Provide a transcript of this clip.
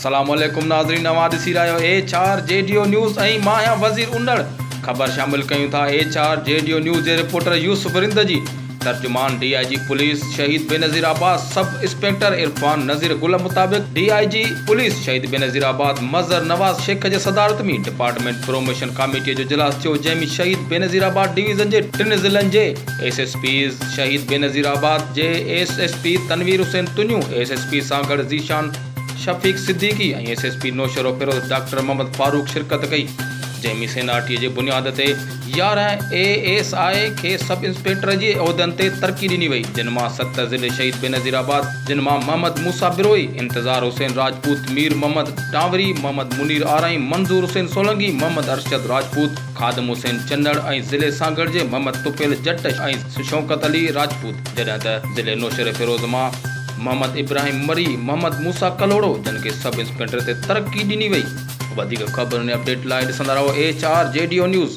अस्सलाम वालेकुम नाज़रीन, नवां ॾिसी रहियो HRJDO न्यूज़ ऐं मां आहियां वज़ीर उन्नड़। ख़बर शामिल कयूं था HRJDO न्यूज़ जे रिपोर्टर यूसुफ रिंद जी। तर्जुमान DIG पुलिस शहीद बेनज़ीराबाद सब इंस्पेक्टर इरफान नज़ीर गुल मुताबिक़ DIG पुलिस शहीद बेनज़ीराबाद मज़र नवाज़ शेख जे सदारत में डिपार्टमेंट प्रोमोशन कमेटी जो इजलास थियो, जंहिंमें शहीद बेनज़ीराबाद डिवीज़न जे 3 ज़िलनि जे SSPs शहीद बेनज़ीराबाद जे SSP तनवीर हुसैन तुनियूं, SSP सां गॾु ज़ीशान शफ़ीक सिद्दीकी ऐं SSP नौशरो फिरोज़ डॉक्टर मोहम्मद फारूक शिरकत कई। जंहिंमें सेनाटीअ जे बुनियाद ते 11 ASI खे सब इंस्पेक्टर जे उहिदनि ते तरक़ी ॾिनी वई, जिन मां 7 ज़िले शहीद बेनज़ीराबाद, जिन मां मोहम्मद मूसा बिरोई, इंतज़ार हुसैन राजपूत, मीर मोहम्मद टांवरी, मोहम्मद मुनीर आरई, मंज़ूर हुसैन सोलंकी, मोहम्मद अरशद राजपूत, खादम हुसैन चन्नड़ ऐं ज़िले सांगड़ जे मोहम्मद तुफ़ैल जट ऐं शौकत अली राजपूत, जॾहिं त ज़िले नौशर फिरोज़ मां मोहम्मद इब्राहिम मरी, मोहम्मद मूसा कलोड़ो, जिन खे सब इंस्पेक्टर ते तरक़ी ॾिनी वई। वधीक ख़बरुनि ऐं अपडेट लाइ ॾिसंदा रहो HRJDO न्यूज़।